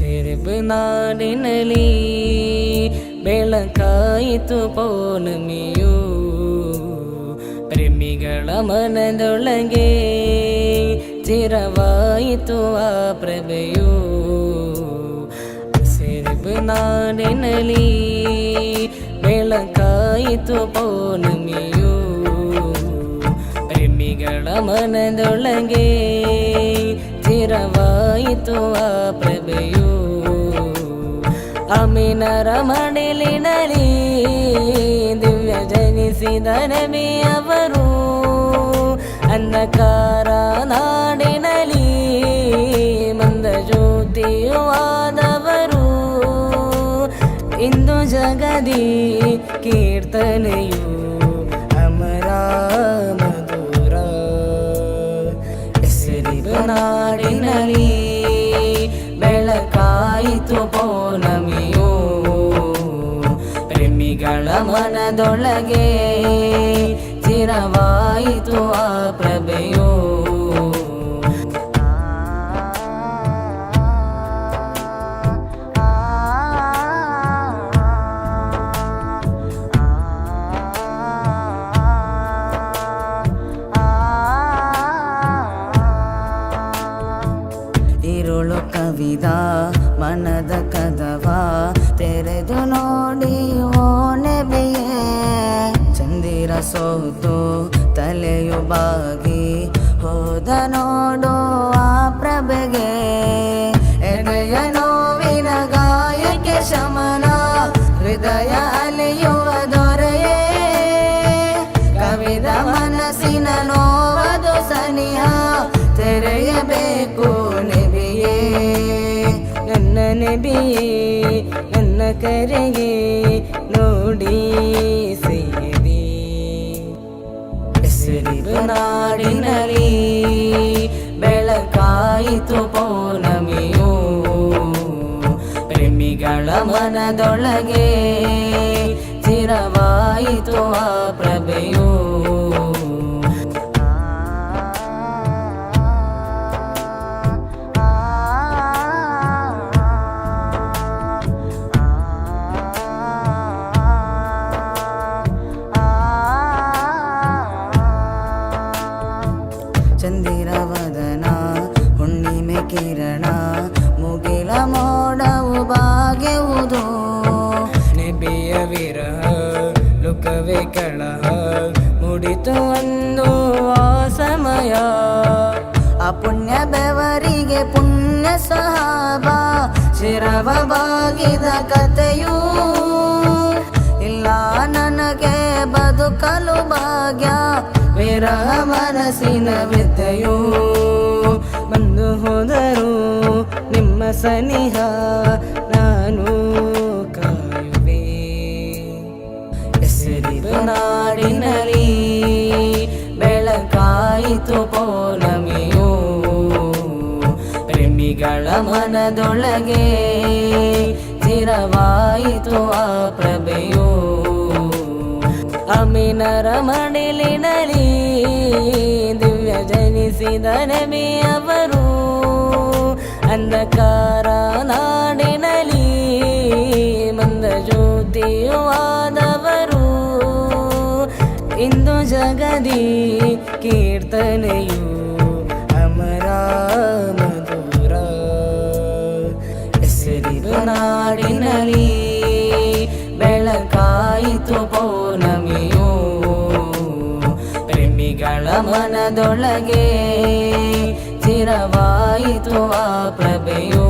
ಸೆರಬು ನಾಡಿನಲ್ಲಿ ಬೆಳಕಾಯಿತು ಪೌರ್ಣಮಿಯು, ಪ್ರೇಮಿಗಳ ಮನದೊಳಗೆ ಚಿರವಾಯಿತು ಆ ಪ್ರಭೆಯು. ಸೆರಬು ನಾಡಿನಲ್ಲಿ ಬೆಳಕಾಯಿತು ಪೌರ್ಣಮಿಯು, ಪ್ರೇಮಿಗಳ ಮನದೊಳಗೆ ಚಿರವಾಯಿತು ಆ ಪ್ರಭೆಯು. ಅಮೀನರ ಮಡಿಲಿನಲ್ಲಿ ದಿವ್ಯ ಜನಿಸಿದ ನಬಿಯವರು, ಅಂಧಕಾರ ನಾಡಿನಲ್ಲಿ ಮಂದ ಜ್ಯೋತಿಯು ಆದವರು. ಇಂದು ಜಗದಿ ಕೀರ್ತನೆಯು ಅಮರ ಮಧುರ. ಸೆರಬು ನಾಡಿನಲ್ಲಿ ಬೆಳಕಾಯಿತು ಪೌರ್ಣಮಿಯು, ಪ್ರೇಮಿಗಳ ಮನದೊಳಗೆ ಚಿರವಾಯಿತು ಆ ಪ್ರಭೆಯು. ಇರುಳು ಕವಿದ ಮನದ ಕದವ ತೆರೆದು ನೋಡಿ ಓ ನಬಿಯೇ, ಚಂದಿರ ಸೋತು ತಲೆಯು ಬಾಗಿ ಹೋದ ನೋಡು ಆ ಪ್ರಭೆಗೆ. ಎದೆಯ ನೋವಿನ ಗಾಯಕ್ಕೆ ಶಮನ, ಹೃದಯ ಅಲೆಯುವ ದೊರೆಯೇ, ಕವಿದ ಮನಸ್ಸಿನ ನೋವದು ಸನಿಹ ತೆರೆಯಬೇಕು ನಬಿಯೇ. ನನ್ನ ನಬಿಯೇ ನನ್ನ ಕರೆಗೆ ನೋಡಿ ಸೇರಿ. ಸೆರಬು ನಾಡಿನಲ್ಲಿ ಬೆಳಕಾಯಿತು ಪೌರ್ಣಮಿಯು, ಪ್ರೇಮಿಗಳ ಮನದೊಳಗೆ ಚಿರವಾಯಿತು ಆ ಪ್ರಭೆಯು. ಚಂದಿರವದನ ಹುಣ್ಣಿಮೆ ಕಿರಣ, ಮುಗಿಲ ಮೋಡವು ಬಾಗೆವುದು. ನಬಿಯ ವಿರಹ ಲುಕವೇ ಕಳಹ, ಮುಡಿತು ಒಂದು ಆ ಸಮಯ. ಅಪುಣ್ಯ ಬೆವರಿಗೆ ಪುಣ್ಯ ಸಹಾಬ, ಶಿರವ ಬಾಗಿದ ಕಥೆಯೂ ಇಲ್ಲ ನನಗೆ ಬದುಕಲು ಭಾಗ್ಯ. ವಿರಹ ಮನಸ್ಸಿನ ವ್ಯಥೆಯು ಬಂದು ಹೋದರು ನಿಮ್ಮ ಸನಿಹ ನಾನು ಕಾಯುವೆ. ಸೆರಬು ನಾಡಿನಲ್ಲಿ ಬೆಳಕಾಯಿತು ಪೌರ್ಣಮಿಯು, ಪ್ರೇಮಿಗಳ ಮನದೊಳಗೆ ಚಿರವಾಯಿತು ಆ ಪ್ರಭೆಯು. ಅಮೀನರ ಮಡಿಲಿನಲ್ಲಿ ದಿವ್ಯ ಜನಿಸಿದ ನಬಿಯವರು, ಅಂಧಕಾರ ನಾಡಿನಲ್ಲಿ ಮಂದ ಜ್ಯೋತಿಯು ಆದವರು. ಇಂದು ಜಗದಿ ಕೀರ್ತನೆಯು ಅಮರ ಮಧುರ. ಸೆರಬು ನಾಡಿನಲ್ಲಿ ಬೆಳಕಾಯಿತು ಪೌರ್ಣಮಿಯು, ಪ್ರೇಮಿಗಳ ಮನದೊಳಗೆ ಚಿರವಾಯಿತು ಆ ಪ್ರಭೆಯು.